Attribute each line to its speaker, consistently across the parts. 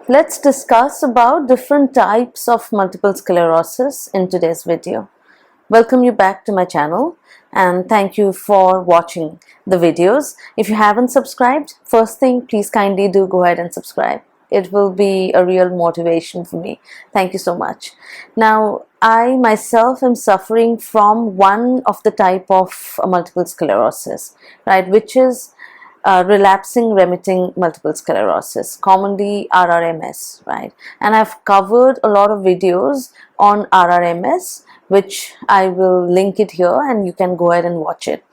Speaker 1: Let's discuss about different types of multiple sclerosis in today's video. Welcome you back to my channel and thank you for watching the videos. If you haven't subscribed, first thing, please kindly do go ahead and subscribe. It will be a real motivation for me. Thank you so much. Now, I myself am suffering from one of the type of multiple sclerosis, right, which is relapsing-remitting multiple sclerosis, commonly RRMS, right? And I've covered a lot of videos on RRMS, which I will link it here and you can go ahead and watch it.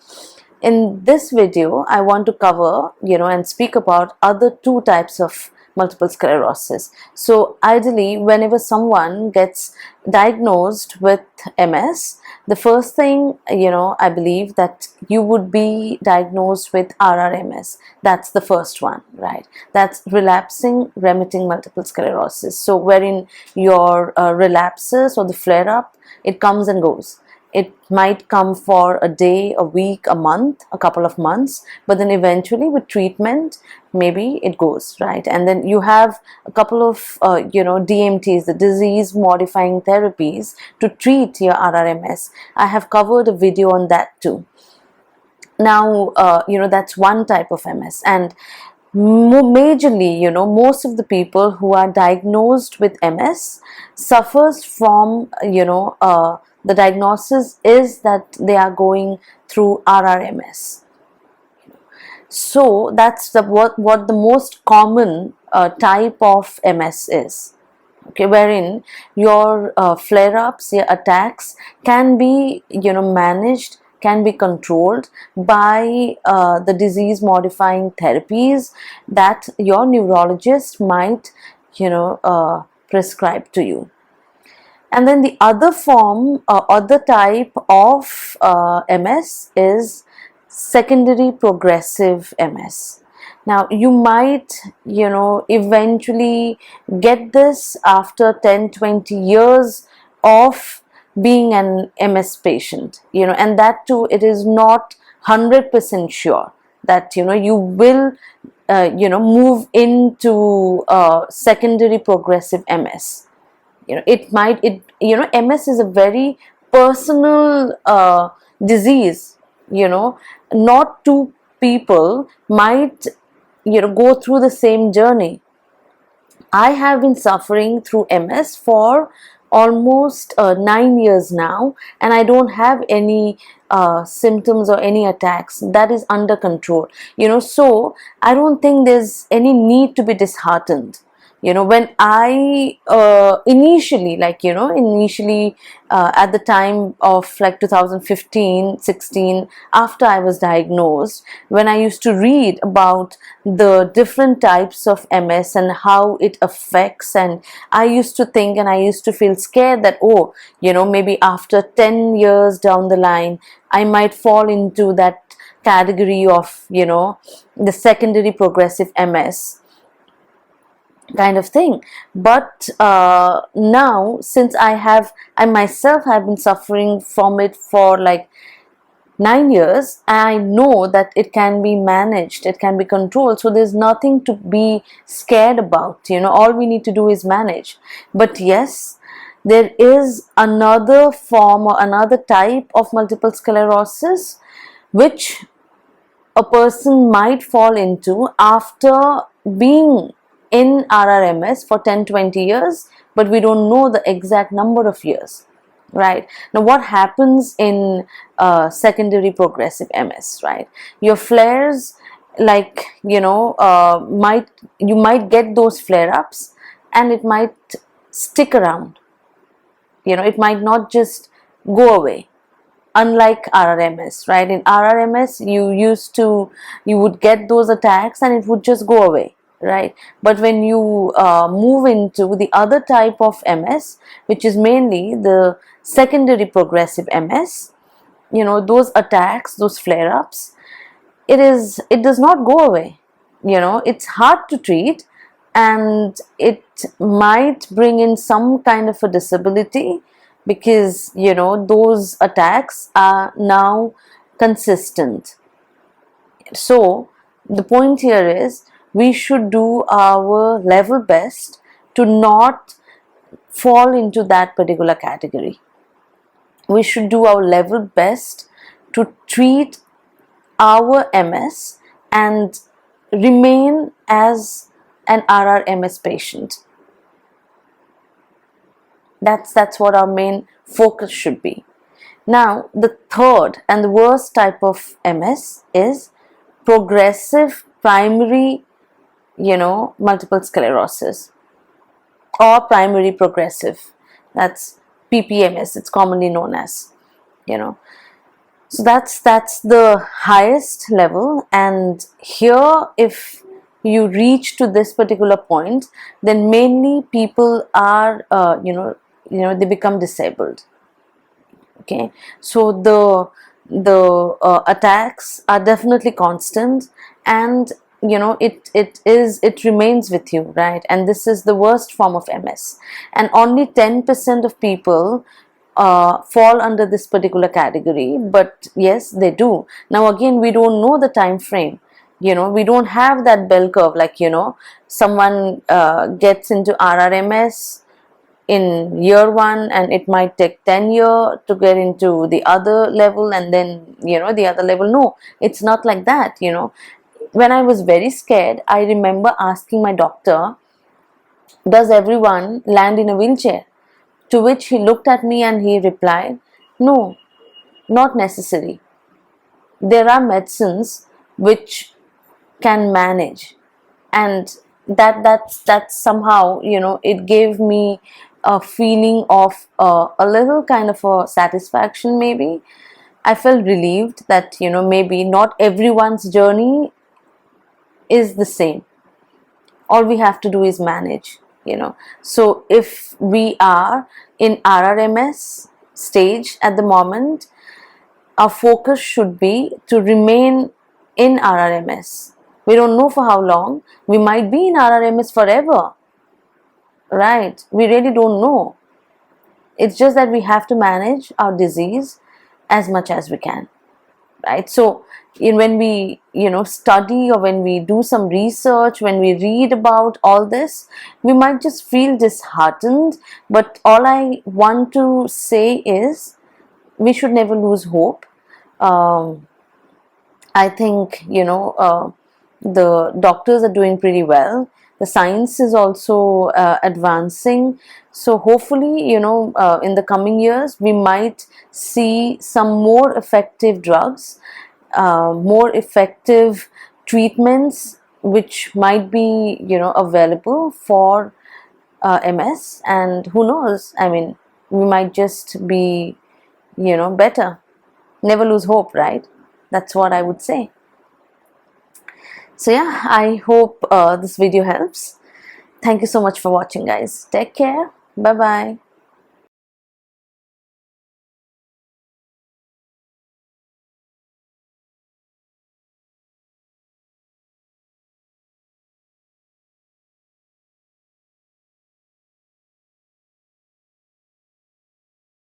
Speaker 1: In this video, I want to cover, and speak about other two types of multiple sclerosis. So ideally, whenever someone gets diagnosed with MS, the first thing, I believe that you would be diagnosed with RRMS. That's the first one, right? That's relapsing remitting multiple sclerosis. So wherein your relapses or the flare-up, it comes and goes. It might come for a day, a week, a month, a couple of months, but then eventually with treatment, maybe it goes, right? And then you have a couple of, DMTs, the disease modifying therapies to treat your RRMS. I have covered a video on that too. Now, that's one type of MS. And majorly, most of the people who are diagnosed with MS suffers from, the diagnosis is that they are going through RRMS. So that's what the most common type of MS is. Okay, wherein your flare-ups, your attacks can be, managed, can be controlled by the disease-modifying therapies that your neurologist might, prescribe to you. And then the other form, other type of MS is secondary progressive MS. Now, you might, eventually get this after 10-20 years of being an MS patient, and that too, it is not 100% sure that, you will, move into secondary progressive MS. MS is a very personal disease. Not two people might, go through the same journey. I have been suffering through MS for almost 9 years now, and I don't have any symptoms or any attacks. That is under control. So I don't think there's any need to be disheartened. When I initially at the time of like 2015-16, after I was diagnosed, when I used to read about the different types of MS and how it affects, and I used to think and I used to feel scared that, maybe after 10 years down the line, I might fall into that category of, the secondary progressive MS kind of thing. But now, since I myself have been suffering from it for like 9 years, I know that it can be managed, it can be controlled, so there's nothing to be scared about. All we need to do is manage. But yes, there is another form or another type of multiple sclerosis which a person might fall into after being in RRMS for 10-20 years, but we don't know the exact number of years, right? Now, what happens in secondary progressive MS, right? Your flares, like, you might get those flare-ups and it might stick around. It might not just go away. Unlike RRMS, right? In RRMS, you would get those attacks and it would just go away, right? But when you move into the other type of MS, which is mainly the secondary progressive MS, those attacks, those flare-ups, it does not go away. It's hard to treat, and it might bring in some kind of a disability, because those attacks are now consistent. So the point here is, we should do our level best to not fall into that particular category. We should do our level best to treat our MS and remain as an RRMS patient. That's what our main focus should be. Now, the third and the worst type of MS is progressive primary, multiple sclerosis, or primary progressive. That's PPMS, it's commonly known as, So that's the highest level, and here if you reach to this particular point, then mainly people are, they become disabled. Okay, so the attacks are definitely constant, and it remains with you, right? And this is the worst form of MS, and only 10% of people fall under this particular category, but yes, they do. Now again, we don't know the time frame. We don't have that bell curve, like someone gets into RRMS in year 1 and it might take 10 years to get into the other level, and then the other level. No, it's not like that. When I was very scared, I remember asking my doctor, does everyone land in a wheelchair? To which he looked at me and he replied, no, not necessary. There are medicines which can manage, and that's somehow, it gave me a feeling of a little kind of a satisfaction. Maybe I felt relieved that maybe not everyone's journey is the same. All we have to do is manage. So if we are in RRMS stage at the moment, our focus should be to remain in RRMS. We don't know for how long. We might be in RRMS forever, right? We really don't know. It's just that we have to manage our disease as much as we can, right? So when we study, or when we do some research, when we read about all this, we might just feel disheartened. But all I want to say is, we should never lose hope. I think the doctors are doing pretty well. The science is also advancing. So hopefully, in the coming years, we might see some more effective drugs, more effective treatments, which might be, available for MS. And who knows? I mean, we might just be, better. Never lose hope, right? That's what I would say. So yeah, I hope this video helps. Thank you so much for watching, guys. Take care. Bye bye.